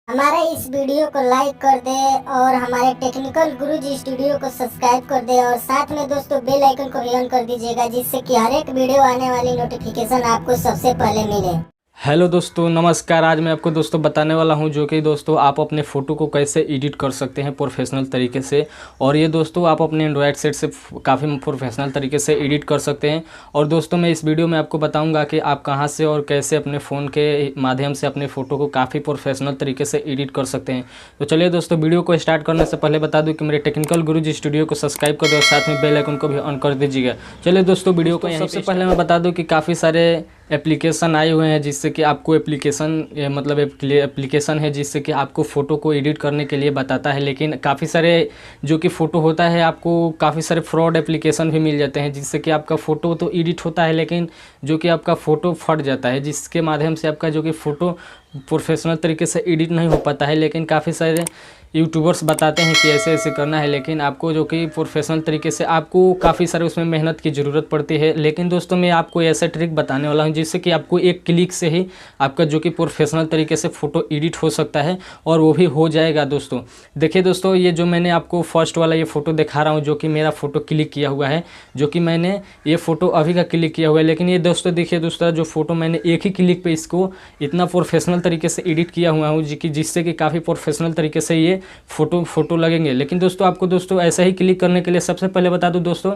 हमारे इस वीडियो को लाइक कर दे और हमारे टेक्निकल गुरुजी स्टूडियो को सब्सक्राइब कर दे और साथ में दोस्तों बेल आइकन को भी ऑन कर दीजिएगा, जिससे कि हर एक वीडियो आने वाली नोटिफिकेशन आपको सबसे पहले मिले। हेलो दोस्तों, नमस्कार। आज मैं आपको दोस्तों बताने वाला हूं जो कि दोस्तों आप अपने फ़ोटो को कैसे एडिट कर सकते हैं प्रोफेशनल तरीके से। और ये दोस्तों आप अपने एंड्रॉयड सेट से काफ़ी प्रोफेशनल तरीके से एडिट कर सकते हैं। और दोस्तों मैं इस वीडियो में आपको बताऊंगा कि आप कहां से और कैसे अपने फ़ोन के माध्यम से अपने फ़ोटो को काफ़ी प्रोफेशनल तरीके से एडिट कर सकते हैं। तो चलिए दोस्तों, वीडियो को स्टार्ट करने से पहले बता दूँ कि मेरे टेक्निकल गुरुजी स्टूडियो को सब्सक्राइब कर दो और साथ में बेल आइकन को भी ऑन कर दीजिएगा। चलिए दोस्तों, वीडियो को सबसे पहले मैं बता दूँ कि काफ़ी सारे एप्लीकेशन आए हुए हैं जिससे कि आपको एप्लीकेशन है जिससे कि आपको फ़ोटो को एडिट करने के लिए बताता है। लेकिन काफ़ी सारे जो कि फ़ोटो होता है, आपको काफ़ी सारे फ्रॉड एप्लीकेशन भी मिल जाते हैं जिससे कि आपका फ़ोटो तो एडिट होता है लेकिन जो कि आपका फ़ोटो फट जाता है, जिसके माध्यम से आपका जो कि फ़ोटो प्रोफेशनल तरीके से एडिट नहीं हो पाता है। लेकिन काफ़ी सारे यूट्यूबर्स बताते हैं कि ऐसे ऐसे करना है, लेकिन आपको जो कि प्रोफेशनल तरीके से आपको काफ़ी सारे उसमें मेहनत की ज़रूरत पड़ती है। लेकिन दोस्तों मैं आपको ऐसा ट्रिक बताने वाला हूं जिससे कि आपको एक क्लिक से ही आपका जो कि प्रोफेशनल तरीके से फ़ोटो एडिट हो सकता है और वो भी हो जाएगा। दोस्तों देखिए दोस्तों, ये जो मैंने आपको फर्स्ट वाला ये फ़ोटो दिखा रहा हूँ जो कि मेरा फ़ोटो क्लिक किया हुआ है, जो कि मैंने ये फ़ोटो अभी का क्लिक किया हुआ है। लेकिन ये दोस्तों देखिए दोस्तों, जो फ़ोटो मैंने एक ही क्लिक पे इसको इतना प्रोफेशनल तरीके से एडिट किया हुआ हूँ जिससे कि काफ़ी प्रोफेशनल तरीके से ये फ़ोटो लगेंगे। लेकिन दोस्तों आपको दोस्तों ऐसा ही क्लिक करने के लिए सबसे पहले बता दूं दोस्तों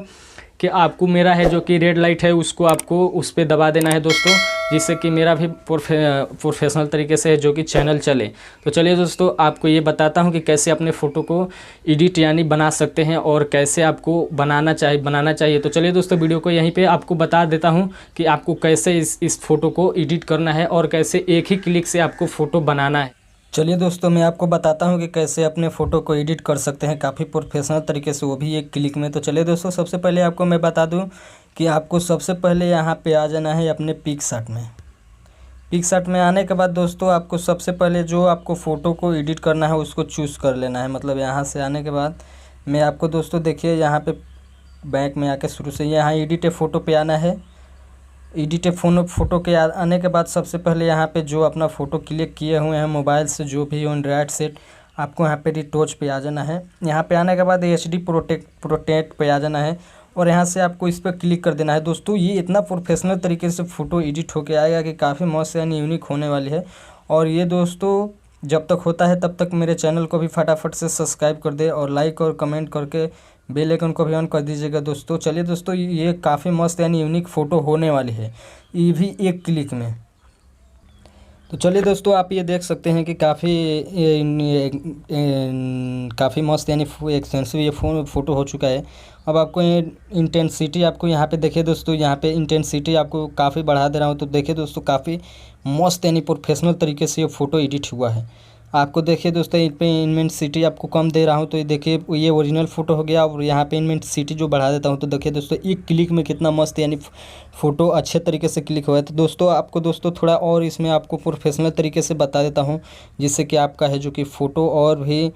कि आपको मेरा है जो कि रेड लाइट है उसको आपको उस पर दबा देना है दोस्तों, जिससे कि मेरा भी प्रोफेशनल तरीके से जो कि चैनल चले। तो चलिए दोस्तों, आपको ये बताता हूँ कि कैसे अपने फ़ोटो को एडिट यानी बना सकते हैं और कैसे आपको बनाना चाहिए। तो चलिए दोस्तों, वीडियो को यहीं पे आपको बता देता हूँ कि आपको कैसे इस फ़ोटो को एडिट करना है और कैसे एक ही क्लिक से आपको फ़ोटो बनाना है। चलिए दोस्तों, मैं आपको बताता हूं कि कैसे अपने फ़ोटो को एडिट कर सकते हैं काफ़ी प्रोफेशनल तरीके से, वो भी एक क्लिक में। तो चलिए दोस्तों, सबसे पहले आपको मैं बता दूं कि आपको सबसे पहले यहां पे आ जाना है अपने पिक्सार्ट में। पिक्सार्ट में आने के बाद दोस्तों आपको सबसे पहले जो आपको फ़ोटो को एडिट करना है उसको चूज़ कर लेना है। मतलब यहाँ से आने के बाद मैं आपको दोस्तों देखिए यहाँ पर बैक में आके शुरू से यहाँ एडिट ए फ़ोटो पर आना है। एडिट फ़ोटो के आने के बाद सबसे पहले यहाँ पे जो अपना फ़ोटो क्लिक किए हुए हैं मोबाइल से, जो भी एंड्रॉयड सेट, आपको यहाँ पे रिटोच पे आ जाना है। यहाँ पे आने के बाद HD प्रोटेक्ट पे आ जाना है और यहाँ से आपको इस पर क्लिक कर देना है। दोस्तों ये इतना प्रोफेशनल तरीके से फ़ोटो एडिट होके आएगा कि काफ़ी मस्त यानी यूनिक होने वाली है। और ये दोस्तों जब तक होता है तब तक मेरे चैनल को भी फटाफट से सब्सक्राइब कर दे और लाइक और कमेंट करके बेल आइकन को भी ऑन कर दीजिएगा दोस्तों। चलिए दोस्तों, ये काफ़ी मस्त यानी यूनिक फ़ोटो होने वाली है, ये भी एक क्लिक में। तो चलिए दोस्तों, आप ये देख सकते हैं कि काफ़ी मस्त यानी एक्सपेंसिव ये फ़ोटो हो चुका है। अब आपको इंटेंसिटी आपको यहाँ पे देखिए दोस्तों, यहाँ पे इंटेंसिटी आपको काफ़ी बढ़ा दे रहा हूँ। तो देखिए दोस्तों, काफ़ी मस्त यानी प्रोफेशनल तरीके से ये फ़ोटो एडिट हुआ है। आपको देखिए दोस्तों, इन पे इंटेंसिटी आपको कम दे रहा हूँ तो ये देखिए ये ओरिजिनल फ़ोटो हो गया। और यहाँ पे इंटेंसिटी जो बढ़ा देता हूँ तो देखिए दोस्तों एक क्लिक में कितना मस्त यानी फ़ोटो अच्छे तरीके से क्लिक हुआ है। तो दोस्तों आपको दोस्तों थोड़ा और इसमें आपको प्रोफेशनल तरीके से बता देता हूँ जिससे कि आपका है जो कि फ़ोटो और भी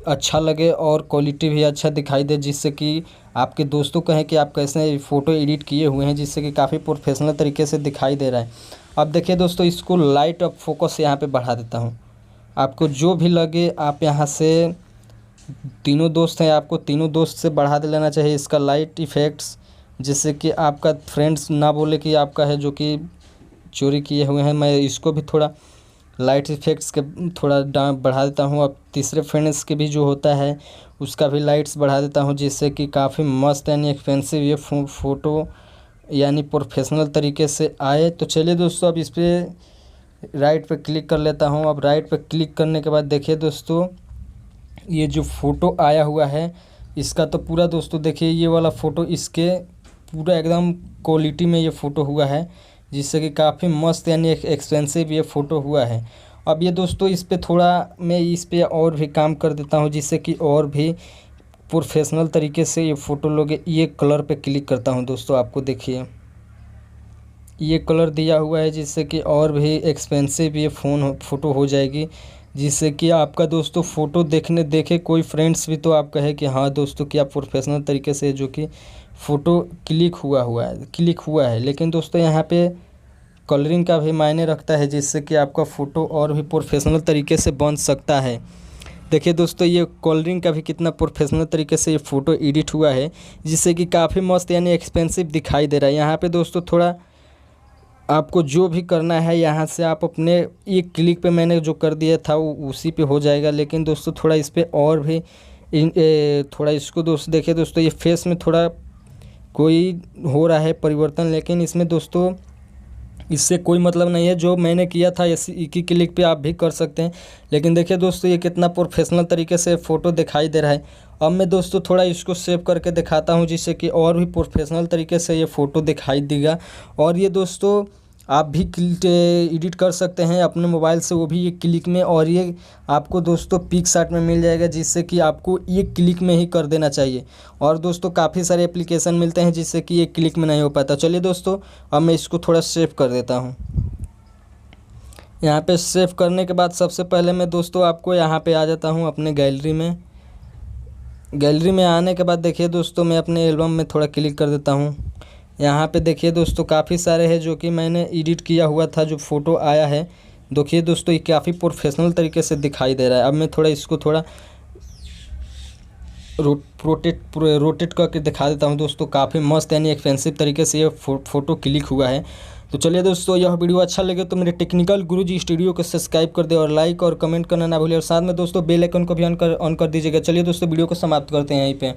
अच्छा लगे और क्वालिटी भी अच्छा दिखाई दे, जिससे कि आपके दोस्तों कहें कि आप कैसे फ़ोटो एडिट किए हुए हैं, जिससे कि काफ़ी प्रोफेशनल तरीके से दिखाई दे रहा है। अब देखिए दोस्तों, इसको लाइट ऑफ फोकस यहाँ पे बढ़ा देता हूँ। आपको जो भी लगे आप यहाँ से तीनों दोस्त हैं, आपको तीनों दोस्त से बढ़ा दे लेना चाहिए इसका लाइट इफ़ेक्ट्स, जिससे कि आपका फ्रेंड्स ना बोले कि आपका है जो कि चोरी किए हुए हैं। मैं इसको भी थोड़ा लाइट इफ़ेक्ट्स के थोड़ा बढ़ा देता हूँ। अब तीसरे फ्रेंड्स के भी जो होता है उसका भी लाइट्स बढ़ा देता हूँ, जिससे कि काफ़ी मस्त यानी एक्सपेंसिव ये फ़ोटो यानी प्रोफेशनल तरीके से आए। तो चलिए दोस्तों, अब इस पर राइट पे क्लिक कर लेता हूँ। अब राइट पे क्लिक करने के बाद देखिए दोस्तों, ये जो फ़ोटो आया हुआ है इसका तो पूरा दोस्तों देखिए ये वाला फ़ोटो इसके पूरा एकदम क्वालिटी में ये फ़ोटो हुआ है, जिससे कि काफ़ी मस्त यानी एक्सपेंसिव ये फ़ोटो हुआ है। अब ये दोस्तों इस पर थोड़ा मैं इस पर और भी काम कर देता हूँ, जिससे कि और भी प्रोफेशनल तरीके से ये फ़ोटो लोगे। ये कलर पे क्लिक करता हूँ दोस्तों, आपको देखिए ये कलर दिया हुआ है, जिससे कि और भी एक्सपेंसिव ये फ़ोटो हो जाएगी, जिससे कि आपका दोस्तों फ़ोटो देखे कोई फ्रेंड्स भी तो आप कहे कि हाँ दोस्तों क्या प्रोफेशनल तरीके से जो कि फ़ोटो क्लिक हुआ है। लेकिन दोस्तों यहाँ पे कलरिंग का भी मायने रखता है, जिससे कि आपका फ़ोटो और भी प्रोफेशनल तरीके से बन सकता है। देखिए दोस्तों, ये कलरिंग का भी कितना प्रोफेशनल तरीके से ये फ़ोटो एडिट हुआ है, जिससे कि काफ़ी मस्त यानी एक्सपेंसिव दिखाई दे रहा है। यहाँ पे दोस्तों थोड़ा आपको जो भी करना है यहाँ से आप अपने एक क्लिक पे मैंने जो कर दिया था वो उसी पे हो जाएगा। लेकिन दोस्तों थोड़ा इस पर और भी थोड़ा इसको दोस्तों देखिए दोस्तों, ये फेस में थोड़ा कोई हो रहा है परिवर्तन, लेकिन इसमें दोस्तों इससे कोई मतलब नहीं है। जो मैंने किया था इसी एक ही क्लिक पे आप भी कर सकते हैं। लेकिन देखिए दोस्तों, ये कितना प्रोफेशनल तरीके से फ़ोटो दिखाई दे रहा है। अब मैं दोस्तों थोड़ा इसको सेव करके दिखाता हूँ, जिससे कि और भी प्रोफेशनल तरीके से ये फ़ोटो दिखाई देगा। और ये दोस्तों आप भी एडिट कर सकते हैं अपने मोबाइल से, वो भी एक क्लिक में। और ये आपको दोस्तों पिक्सार्ट में मिल जाएगा, जिससे कि आपको एक क्लिक में ही कर देना चाहिए। और दोस्तों काफ़ी सारे एप्लीकेशन मिलते हैं जिससे कि एक क्लिक में नहीं हो पाता। चलिए दोस्तों, अब मैं इसको थोड़ा सेव कर देता हूँ। यहाँ पे सेव करने के बाद सबसे पहले मैं दोस्तों आपको यहाँ पे आ जाता हूँ अपने गैलरी में। गैलरी में आने के बाद देखिए दोस्तों, मैं अपने एल्बम में थोड़ा क्लिक कर देता हूँ। यहाँ पे देखिए दोस्तों काफ़ी सारे हैं जो कि मैंने एडिट किया हुआ था, जो फ़ोटो आया है। देखिए दोस्तों, ये काफ़ी प्रोफेशनल तरीके से दिखाई दे रहा है। अब मैं थोड़ा इसको थोड़ा रोटेट करके दिखा देता हूँ दोस्तों। काफ़ी मस्त यानी एक्सपेंसिव तरीके से ये फ़ोटो क्लिक हुआ है। तो चलिए दोस्तों, यह वीडियो अच्छा लगे तो मेरे टेक्निकल गुरुजी स्टूडियो को सब्सक्राइब कर दे और लाइक और कमेंट करना ना भूलिए। और साथ में दोस्तों बेल आइकन को भी ऑन कर दीजिएगा। चलिए दोस्तों, वीडियो को समाप्त करते हैं यहीं पे।